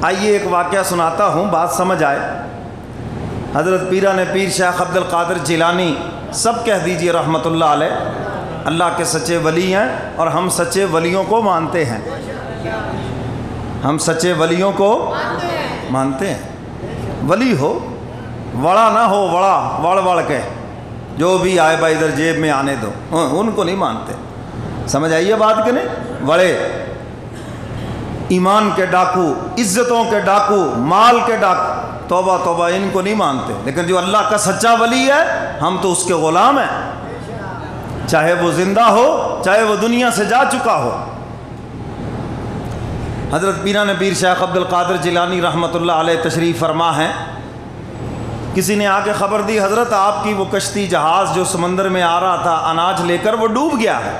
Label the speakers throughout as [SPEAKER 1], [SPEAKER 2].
[SPEAKER 1] آئیے ایک واقعہ سناتا ہوں، بات سمجھ آئے۔ حضرت پیران پیر شیخ عبد القادر جیلانی، سب کہہ دیجئے رحمۃ اللہ علیہ، اللہ کے سچے ولی ہیں اور ہم سچے ولیوں کو مانتے ہیں، ہم سچے ولیوں کو مانتے ہیں۔ ولی ہو، وڑا نہ ہو، وڑا وڑ کے جو بھی آئے بھائی ادھر جیب میں آنے دو، ان کو نہیں مانتے۔ سمجھ آئیے بات کہ نہیں؟ وڑے ایمان کے ڈاکو، عزتوں کے ڈاکو، مال کے ڈاکو، توبہ توبہ، ان کو نہیں مانتے۔ لیکن جو اللہ کا سچا ولی ہے، ہم تو اس کے غلام ہیں، چاہے وہ زندہ ہو، چاہے وہ دنیا سے جا چکا ہو۔ حضرت پیران پیر شیخ عبد القادر جیلانی رحمۃ اللہ علیہ تشریف فرما ہیں۔ کسی نے آ کے خبر دی، حضرت آپ کی وہ کشتی جہاز جو سمندر میں آ رہا تھا اناج لے کر، وہ ڈوب گیا ہے۔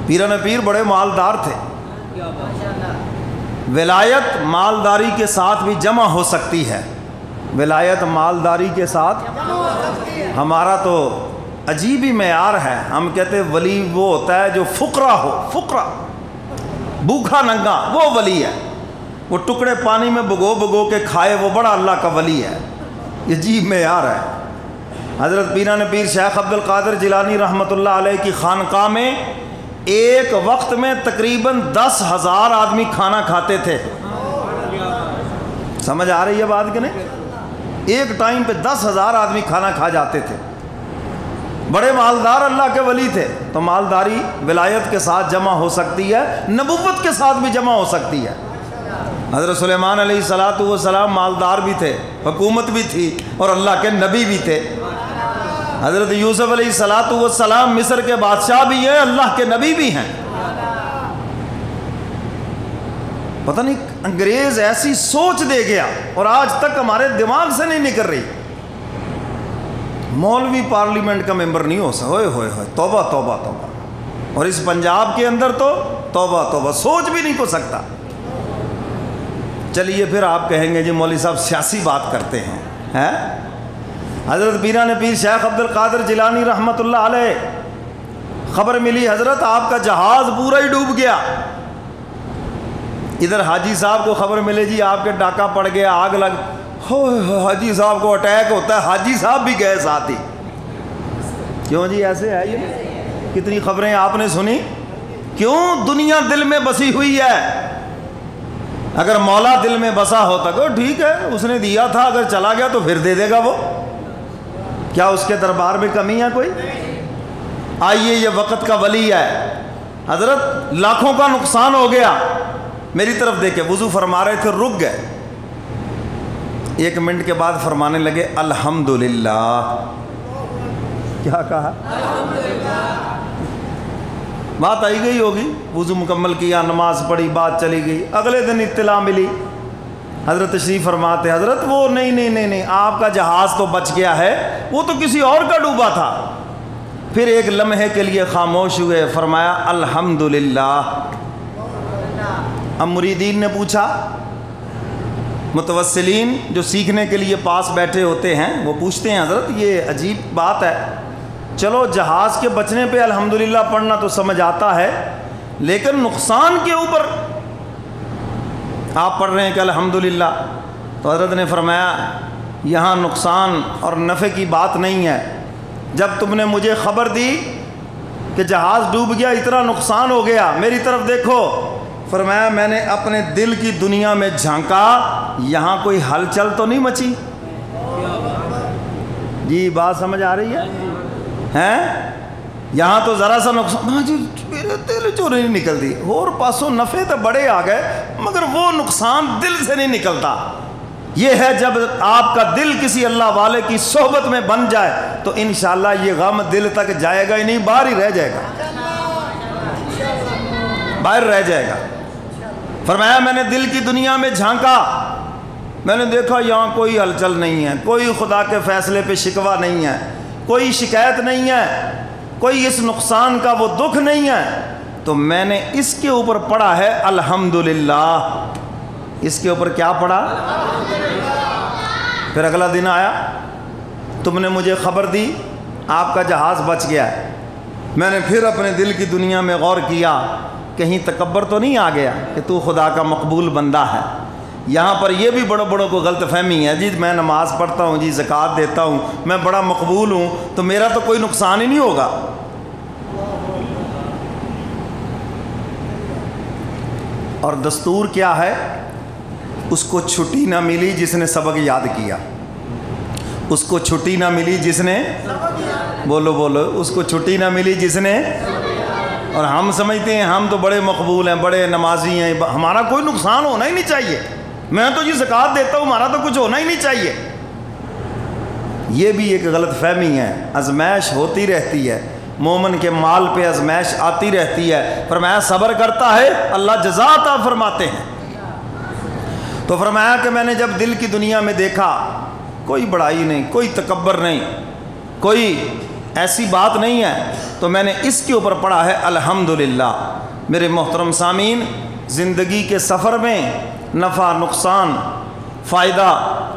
[SPEAKER 1] پیران پیر بڑے مالدار تھے۔ ولایت مالداری کے ساتھ بھی جمع ہو سکتی ہے، ولایت مالداری کے ساتھ۔ ہمارا تو عجیب ہی معیار ہے، ہم کہتے ولی وہ ہوتا ہے جو فقرا ہو، فقرا، بھوکھا ننگا، وہ ولی ہے۔ وہ ٹکڑے پانی میں بھگو کے کھائے، وہ بڑا اللہ کا ولی ہے۔ یہ عجیب معیار ہے۔ حضرت پیران پیر شیخ عبد القادر جیلانی رحمۃ اللہ علیہ کی خانقاہ میں ایک وقت میں تقریباً 10,000 آدمی کھانا کھاتے تھے۔ سمجھ آ رہی ہے بات کہ نہیں؟ ایک ٹائم پہ 10,000 آدمی کھانا کھا جاتے تھے۔ بڑے مالدار اللہ کے ولی تھے۔ تو مالداری ولایت کے ساتھ جمع ہو سکتی ہے، نبوت کے ساتھ بھی جمع ہو سکتی ہے۔ حضرت سلیمان علیہ السلام مالدار بھی تھے، حکومت بھی تھی اور اللہ کے نبی بھی تھے۔ حضرت یوسف علیہ السلام مصر کے بادشاہ بھی ہیں، اللہ کے نبی بھی ہیں۔ پتہ نہیں انگریز ایسی سوچ دے گیا اور آج تک ہمارے دماغ سے نہیں نکل رہی۔ مولوی پارلیمنٹ کا ممبر نہیں ہو سکتا، ہوئے ہوئے ہوئے، توبہ توبہ توبہ۔ اور اس پنجاب کے اندر تو توبہ توبہ، سوچ بھی نہیں ہو سکتا۔ چلیے پھر آپ کہیں گے جی مولوی صاحب سیاسی بات کرتے ہیں۔ حضرت پیران پیر شیخ عبد القادر جیلانی رحمۃ اللہ علیہ، خبر ملی حضرت آپ کا جہاز پورا ہی ڈوب گیا۔ ادھر حاجی صاحب کو خبر ملے جی آپ کے ڈاکہ پڑ گیا، آگ لگ، حاجی صاحب کو اٹیک ہوتا ہے، حاجی صاحب بھی گئے ساتھ ہی۔ کیوں جی ایسے ہے؟ یہ کتنی خبریں آپ نے سنی؟ کیوں؟ دنیا دل میں بسی ہوئی ہے۔ اگر مولا دل میں بسا ہوتا کہ ٹھیک ہے اس نے دیا تھا، اگر چلا گیا تو پھر دے دے گا وہ، کیا اس کے دربار میں کمی ہے کوئی؟ آئیے یہ وقت کا ولی ہے۔ حضرت لاکھوں کا نقصان ہو گیا، میری طرف دیکھے، وضو فرما رہے تھے، رک گئے، 1 منٹ کے بعد فرمانے لگے الحمدللہ۔ کیا کہا؟ بات آئی گئی ہوگی، وضو مکمل کیا، نماز پڑھی، بات چلی گئی۔ اگلے دن اطلاع ملی، حضرت تشریف فرماتے، حضرت وہ نہیں آپ کا جہاز تو بچ گیا ہے، وہ تو کسی اور کا ڈوبا تھا۔ پھر ایک لمحے کے لیے خاموش ہوئے، فرمایا الحمدللہ۔ اب مریدین نے پوچھا، متوسلین جو سیکھنے کے لیے پاس بیٹھے ہوتے ہیں وہ پوچھتے ہیں حضرت یہ عجیب بات ہے، چلو جہاز کے بچنے پہ الحمدللہ پڑھنا تو سمجھ آتا ہے، لیکن نقصان کے اوپر آپ پڑھ رہے ہیں کہ الحمدللہ۔ تو حضرت نے فرمایا یہاں نقصان اور نفع کی بات نہیں ہے، جب تم نے مجھے خبر دی کہ جہاز ڈوب گیا، اتنا نقصان ہو گیا، میری طرف دیکھو، فرمایا میں نے اپنے دل کی دنیا میں جھانکا، یہاں کوئی ہلچل تو نہیں مچی؟ جی بات سمجھ آ رہی ہے؟ یہاں تو ذرا سا نقصان، جی میرے دل چو نہیں نکلتی، اور پاسوں نفع تو بڑے آ گئے مگر وہ نقصان دل سے نہیں نکلتا۔ یہ ہے جب آپ کا دل کسی اللہ والے کی صحبت میں بن جائے تو انشاءاللہ یہ غم دل تک جائے گا ہی نہیں، باہر ہی رہ جائے گا، باہر رہ جائے گا۔ فرمایا میں نے دل کی دنیا میں جھانکا، میں نے دیکھا یہاں کوئی ہلچل نہیں ہے، کوئی خدا کے فیصلے پہ شکوہ نہیں ہے، کوئی شکایت نہیں ہے، کوئی اس نقصان کا وہ دکھ نہیں ہے، تو میں نے اس کے اوپر پڑھا ہے الحمدللہ۔ اس کے اوپر کیا پڑھا؟ پھر اگلا دن آیا، تم نے مجھے خبر دی آپ کا جہاز بچ گیا ہے، میں نے پھر اپنے دل کی دنیا میں غور کیا، کہیں تکبر تو نہیں آ گیا کہ تو خدا کا مقبول بندہ ہے؟ یہاں پر یہ بھی بڑوں بڑوں کو غلط فہمی ہے، جی میں نماز پڑھتا ہوں، جی زکوٰۃ دیتا ہوں، میں بڑا مقبول ہوں، تو میرا تو کوئی نقصان ہی نہیں ہوگا۔ اور دستور کیا ہے؟ اس کو چھٹی نہ ملی جس نے سبق یاد کیا، اس کو چھٹی نہ ملی جس نے، بولو بولو، اس کو چھٹی نہ ملی جس نے، اور ہم سمجھتے ہیں ہم تو بڑے مقبول ہیں، بڑے نمازی ہیں، ہمارا کوئی نقصان ہونا ہی نہیں چاہیے، میں تو جی زکوٰۃ دیتا ہوں، ہمارا تو کچھ ہونا ہی نہیں چاہیے۔ یہ بھی ایک غلط فہمی ہے۔ آزمائش ہوتی رہتی ہے، مومن کے مال پہ آزمائش آتی رہتی ہے، فرمایا صبر کرتا ہے اللہ جزا عطا فرماتے ہیں۔ تو فرمایا کہ میں نے جب دل کی دنیا میں دیکھا کوئی بڑائی نہیں، کوئی تکبر نہیں، کوئی ایسی بات نہیں ہے، تو میں نے اس کے اوپر پڑھا ہے الحمدللہ۔ میرے محترم سامعین، زندگی کے سفر میں نفع نقصان، فائدہ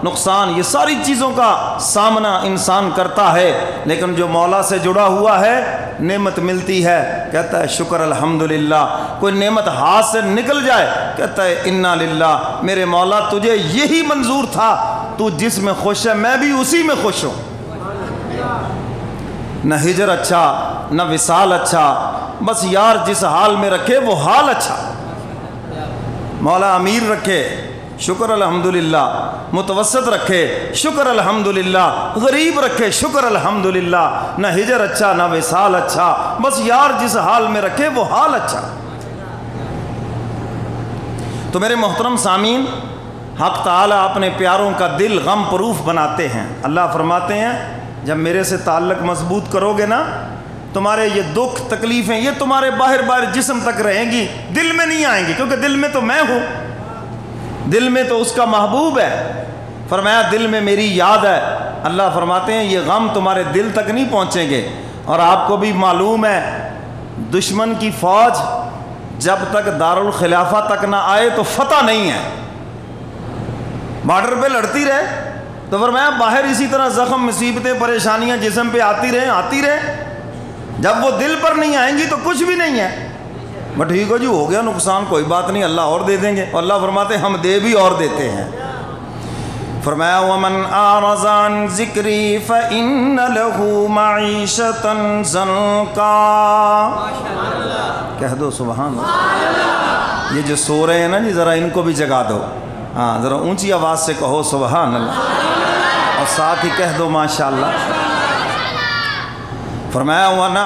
[SPEAKER 1] نقصان، یہ ساری چیزوں کا سامنا انسان کرتا ہے، لیکن جو مولا سے جڑا ہوا ہے نعمت ملتی ہے کہتا ہے شکر الحمدللہ، کوئی نعمت ہاتھ سے نکل جائے کہتا ہے انا للہ، میرے مولا تجھے یہی منظور تھا، تو جس میں خوش ہے میں بھی اسی میں خوش ہوں۔ نہ ہجر اچھا نہ وصال اچھا، بس یار جس حال میں رکھے وہ حال اچھا۔ مولا امیر رکھے شکر الحمدللہ، متوسط رکھے شکر الحمدللہ، غریب رکھے شکر الحمدللہ، نہ ہجر اچھا نہ وصال اچھا، بس یار جس حال میں رکھے وہ حال اچھا۔ تو میرے محترم سامعین، حق تعالیٰ اپنے پیاروں کا دل غم پروف بناتے ہیں۔ اللہ فرماتے ہیں جب میرے سے تعلق مضبوط کرو گے نا، تمہارے یہ دکھ تکلیفیں یہ تمہارے باہر باہر جسم تک رہیں گی، دل میں نہیں آئیں گی، کیونکہ دل میں تو میں ہوں، دل میں تو اس کا محبوب ہے۔ فرمایا دل میں میری یاد ہے۔ اللہ فرماتے ہیں یہ غم تمہارے دل تک نہیں پہنچیں گے۔ اور آپ کو بھی معلوم ہے دشمن کی فوج جب تک دارالخلافہ تک نہ آئے تو فتح نہیں ہے، بارڈر پہ لڑتی رہے۔ تو فرمایا باہر اسی طرح زخم مصیبتیں پریشانیاں جسم پہ آتی رہیں، جب وہ دل پر نہیں آئیں گی تو کچھ بھی نہیں ہے۔ بس ٹھیک ہو گیا نقصان، کوئی بات نہیں، اللہ اور دے دیں گے۔ اور اللہ فرماتے ہیں ہم دے بھی اور دیتے ہیں۔ فرمایا وَمَنْ أَعْرَضَ عَنْ ذِكْرِي فَإِنَّ لَهُ مَعِيشَةً ضَنْكًا۔ کہہ دو سبحان اللہ۔ یہ جو سو رہے ہیں نا جی، ذرا ان کو بھی جگا دو، ہاں ذرا اونچی آواز سے کہو سبحان اللہ، اور ساتھ ہی کہہ دو ماشاءاللہ۔ فرمایا وَنَا